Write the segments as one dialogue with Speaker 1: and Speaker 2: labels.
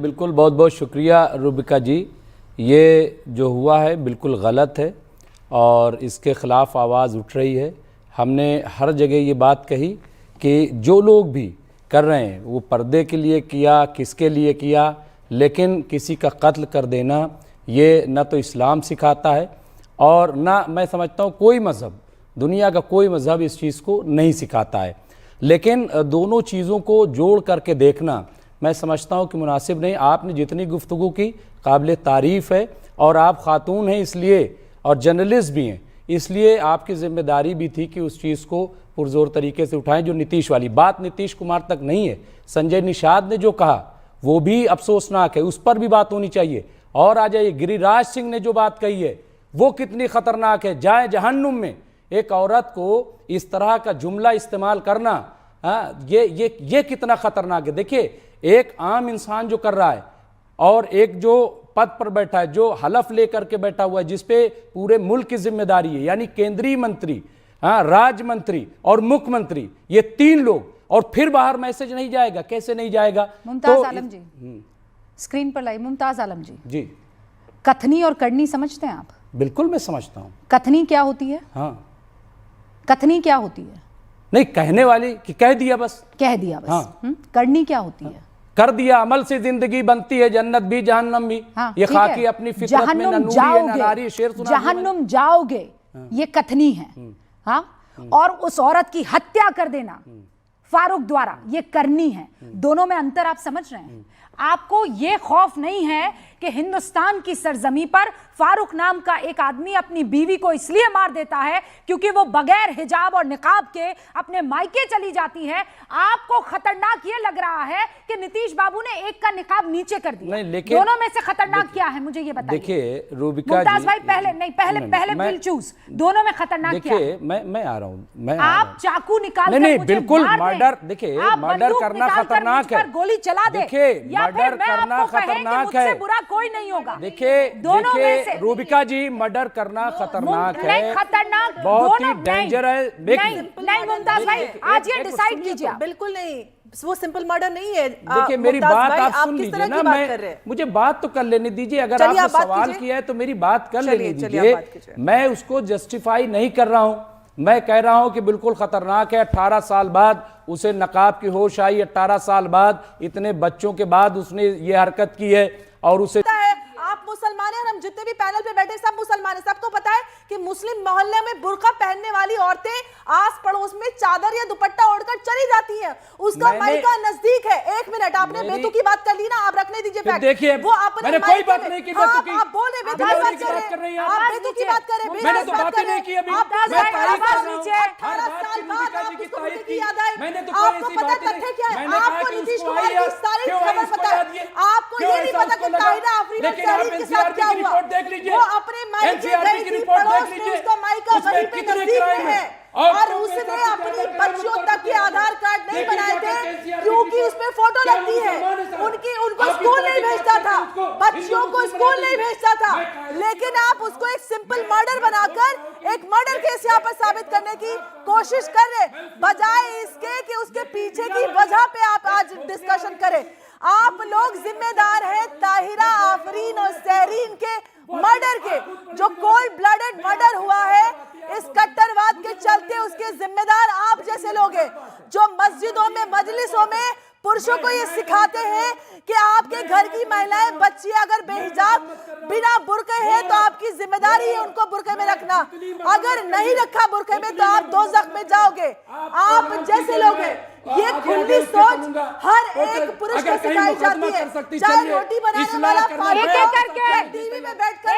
Speaker 1: बिल्कुल, बहुत बहुत शुक्रिया रुबिका जी। ये जो हुआ है बिल्कुल गलत है और इसके ख़िलाफ़ आवाज़ उठ रही है। हमने हर जगह ये बात कही कि जो लोग भी कर रहे हैं वो पर्दे के लिए किया, किसके लिए किया, लेकिन किसी का कत्ल कर देना ये न तो इस्लाम सिखाता है और ना मैं समझता हूँ कोई मज़हब, दुनिया का कोई मज़हब इस चीज़ को नहीं सिखाता है। लेकिन दोनों चीज़ों को जोड़ करके देखना मैं समझता हूँ कि मुनासिब नहीं। आपने जितनी गुफ्तगू की काबिल तारीफ़ है और आप ख़ातून हैं इसलिए और जर्नलिस्ट भी हैं, इसलिए आपकी ज़िम्मेदारी भी थी कि उस चीज़ को पुरज़ोर तरीके से उठाएं। जो नीतीश वाली बात नीतीश कुमार तक नहीं है, संजय निषाद ने जो कहा वो भी अफसोसनाक है, उस पर भी बात होनी चाहिए। और आ जाइए गिरिराज सिंह ने जो बात कही है वो कितनी ख़तरनाक है। जाए जहन्नुम में, एक औरत को इस तरह का जुमला इस्तेमाल करना, ये कितना ख़तरनाक है। देखिए, एक आम इंसान जो कर रहा है और एक जो पद पर बैठा है, जो हलफ लेकर के बैठा हुआ है, जिसपे पूरे मुल्क की जिम्मेदारी है, यानी केंद्रीय मंत्री, राज्य मंत्री और मुख्यमंत्री, ये तीन लोग, और फिर बाहर मैसेज नहीं जाएगा, कैसे नहीं जाएगा।
Speaker 2: मुमताज आलम जी स्क्रीन पर लाई। मुमताज आलम जी, कथनी और करनी समझते हैं आप?
Speaker 1: बिल्कुल मैं समझता हूँ।
Speaker 2: कथनी क्या होती है?
Speaker 1: हाँ,
Speaker 2: कथनी क्या होती है?
Speaker 1: नहीं, कहने वाली कि कह दिया बस,
Speaker 2: कह दिया बस।
Speaker 1: हाँ।
Speaker 2: करनी क्या होती है?
Speaker 1: कर दिया। अमल से जिंदगी बनती है जन्नत भी जहन्नम भी।
Speaker 2: हाँ,
Speaker 1: ये खाकी अपनी फितरत में ननूरी है, नरारी, शेर सुना
Speaker 2: जहन्नुम जाओगे, ये कथनी है। हाँ, और उस औरत की हत्या कर देना फारूक द्वारा, ये करनी है। दोनों में अंतर आप समझ रहे हैं? आपको ये खौफ नहीं है कि हिंदुस्तान की सरजमी पर फारूक नाम का एक आदमी अपनी बीवी को इसलिए मार देता है क्योंकि वो बगैर हिजाब और निकाब के अपने मायके चली जाती है। आपको खतरनाक ये लग रहा है कि नीतीश बाबू ने एक का निकाब नीचे कर दिया।
Speaker 1: नहीं, लेकिन
Speaker 2: दोनों में से खतरनाक क्या है मुझे ये बताइए।
Speaker 1: देखिए रुबिका
Speaker 2: मुमताज
Speaker 1: जी,
Speaker 2: भाई पहले विल चूज, दोनों में खतरनाक क्या है?
Speaker 1: मैं आ रहा हूँ।
Speaker 2: आप चाकू निकाल
Speaker 1: नहीं, बिल्कुल मर्डर, देखिए मर्डर करना खतरनाक है।
Speaker 2: गोली चला दे,
Speaker 1: देखिए मर्डर करना खतरनाक है।
Speaker 2: बुरा कोई नहीं होगा।
Speaker 1: देखिए रुबिका जी, मर्डर करना खतरनाक है,
Speaker 2: खतरनाक
Speaker 1: बहुत ही डेंजर है।
Speaker 2: नहीं मुमताज भाई, आज ये डिसाइड कीजिए।
Speaker 3: बिल्कुल नहीं, वो सिंपल मर्डर नहीं है।
Speaker 1: देखिए मेरी बात आप सुन लीजिए ना, मुझे बात तो कर लेने दीजिए। अगर आपने सवाल किया है तो मेरी बात कर लेने दीजिए। मैं उसको जस्टिफाई नहीं कर रहा हूं, मैं कह रहा हूं कि बिल्कुल खतरनाक है। 18 साल बाद उसे नकाब की होश आई, 18 साल बाद, इतने बच्चों के बाद उसने ये हरकत की है। और उसे
Speaker 3: आप मुसलमान हैं और हम जितने भी पैनल पे बैठे सब मुसलमान हैं, सबको पता है कि मुस्लिम मोहल्ले में बुर्का पहनने वाली औरतें आस पड़ोस में चादर या दुपट्टा ओढ़कर चली जाती हैं। उसका मायका नजदीक है। एक मिनट, आपने बेतु की बात कर ली ना, आप रखने दीजिए फैक्ट।
Speaker 1: देखिए
Speaker 3: वो अपने
Speaker 1: कोई बात नहीं की बेतु की,
Speaker 3: आप बोल रहे बेतु की बात कर रहे हैं, आप बेतु की बात कर रहे हैं।
Speaker 1: मैंने तो बात ही नहीं की अभी।
Speaker 3: आप
Speaker 1: मैं तारीफ कर रहा हूं।
Speaker 3: 18 साल बाद आपको बेतु की याद आई।
Speaker 1: मैंने तो
Speaker 3: आपको पता तथ्य क्या है? आपको नीतीश कुमार की सारी खबर पता है। आपको ये नहीं पता कि ताहिरा आफरीन और तहरीर के साथ क्या हुआ।
Speaker 1: देख लीजिए,
Speaker 3: वो अपने मायके गई थी, पड़ोस में उसका मायका वहीं पे नजदीक में है और उसने अपनी बच्चियों तक के आधार कार्ड नहीं बनाए थे क्योंकि उसमें फोटो लगती है। उनको स्कूल नहीं भेजता था, बच्चियों को स्कूल नहीं भेजता था, लेकिन आप उसको एक सिंपल मर्डर बनाकर एक मर्डर केस यहाँ पर साबित करने की कोशिश कर रहे, बजाय इसके कि उसके पीछे की वजह पे आप आज डिस्कशन करें। आप लोग जिम्मेदार हैं ताहिरा आफरीन और सहरीन के मर्डर के, जो कोल्ड ब्लडेड मर्डर हुआ है इस कट्टरवाद के चलते, उसके जिम्मेदार आप जैसे लोग हैं जो मस्जिदों में, मजलिसों में पुरुषों को ये सिखाते हैं कि आपके घर की महिलाएं, बच्ची अगर बेहिजाब बिना बुर्के हैं तो आपकी जिम्मेदारी है उनको बुर्के में रखना। अगर नहीं रखा बुर्के में तो आप दोज़ख में जाओगे। आप जैसे लोग हैं, ये खुली सोच हर एक पुरुष को सिखाई जाती है। चाहे रोटी बनाने वाला, टीवी में बैठकर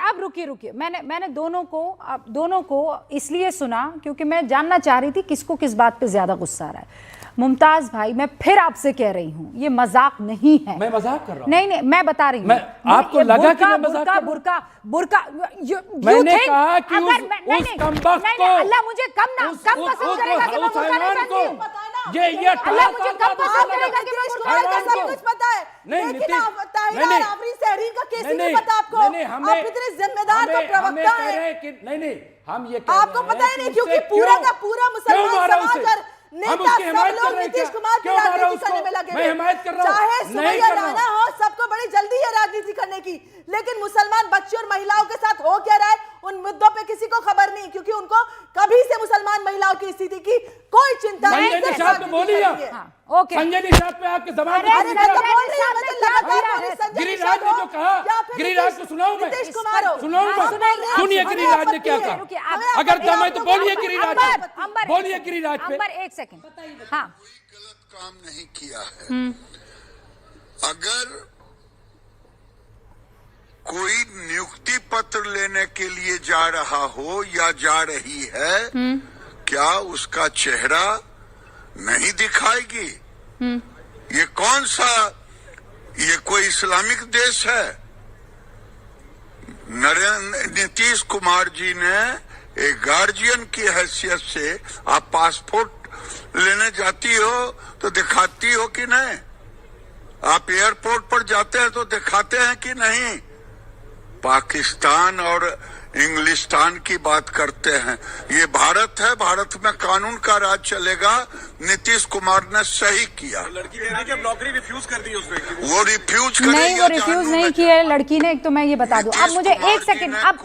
Speaker 2: अब रुकिए। मैंने दोनों को इसलिए सुना क्योंकि मैं जानना चाह रही थी किसको किस बात पे ज्यादा गुस्सा आ रहा है। मुमताज भाई, मैं फिर आपसे कह रही हूँ, ये मजाक नहीं है।
Speaker 1: मैं मजाक कर रहा हूँ?
Speaker 2: नहीं, मैं बता रही हूँ।
Speaker 1: आपको लगा कि मैं मजाक कर रहा हूँ?
Speaker 2: बुर्का
Speaker 1: मैंने कहा कि उस कमबख्त को,
Speaker 2: अल्लाह मुझे कम पसंद करेगा कि मैं बुर्का नहीं पहनती हूँ। अल्लाह मुझे कम पसंद करेगा कि मैं बुर्का नहीं पहनती हूँ।
Speaker 3: सब कुछ पता है, लेकिन ताहिरा आफरीन सहरीन का केस ही नहीं पता आपको। आप इतने जिम्मेदार तो प्रवक्ता हैं।
Speaker 1: नहीं, हम ये
Speaker 3: आपको पता ही नहीं क्योंकि पूरा का पूरा मुसलमान समाज और नेता
Speaker 1: उसकी
Speaker 3: सब
Speaker 1: हिमायत कर
Speaker 3: लोग
Speaker 1: रहे हैं
Speaker 3: नीतीश
Speaker 1: क्या?
Speaker 3: कुमार की
Speaker 1: क्यों मारा
Speaker 3: राजनीति
Speaker 1: उसको?
Speaker 3: करने में लगे
Speaker 1: मैं
Speaker 3: हुए।
Speaker 1: हिमायत कर रहा हूं,
Speaker 3: चाहे
Speaker 1: नहीं
Speaker 3: सुमैया
Speaker 1: कर रहा हूं।
Speaker 3: राणा हो, सबको बड़ी जल्दी है राजनीति करने की, लेकिन मुसलमान बच्चे और महिलाओं के साथ हो क्या रहा है उन मुद्दों पे किसी को खबर नहीं, क्योंकि उनको कभी से मुसलमान महिलाओं की स्थिति की कोई चिंता नहीं।
Speaker 1: संजय निषाद पे बोलिए आप।
Speaker 2: ओके
Speaker 1: संजय निषाद पे आपके जबान
Speaker 2: अरे
Speaker 3: अरे मैं तो बोल रही हूं, मैं तो लगातार बोल रही हूं, संजय
Speaker 1: गिरिराज ने
Speaker 3: निषाद
Speaker 1: जो
Speaker 3: हो
Speaker 1: कहा,
Speaker 3: या फिर
Speaker 1: गिरिराज को सुनाऊं मैं?
Speaker 3: नीतीश कुमार हो।
Speaker 1: सुनाऊं मैं?
Speaker 3: हाँ, सुनाइए।
Speaker 1: सुनिए
Speaker 3: हमें
Speaker 1: गिरिराज ने क्या
Speaker 3: आपत्ति है।
Speaker 1: कहा।
Speaker 2: रुकिए,
Speaker 3: हमें
Speaker 2: अगर
Speaker 3: आपत्ति है,
Speaker 1: दम है तो
Speaker 3: आप
Speaker 1: बोलिए
Speaker 3: लोग
Speaker 1: गिरिराज
Speaker 3: आपत्ति है।
Speaker 1: पे।
Speaker 2: अंबर
Speaker 1: बोलिए गिरिराज पे।
Speaker 2: अंबर एक सेकंड, हाँ
Speaker 4: गलत काम नहीं किया है। अगर कोई नियुक्ति पत्र लेने के लिए जा रहा हो या जा रही है, क्या उसका चेहरा नहीं दिखाएगी? ये कौन सा, ये कोई इस्लामिक देश है? नीतीश कुमार जी ने एक गार्जियन की हैसियत से, आप पासपोर्ट लेने जाती हो तो दिखाती हो कि नहीं? आप एयरपोर्ट पर जाते हैं तो दिखाते हैं कि नहीं? पाकिस्तान और इंग्लिस्तान की बात करते हैं। ये भारत है, भारत में कानून का राज चलेगा। नीतीश कुमार ने सही किया।
Speaker 5: लड़की कहती कि नौकरी रिफ्यूज कर दी उसने।
Speaker 4: वो रिफ्यूज
Speaker 2: नहीं, वो रिफ्यूज नहीं किया है लड़की ने। एक तो मैं ये बता दूं, अब मुझे एक सेकंड, अब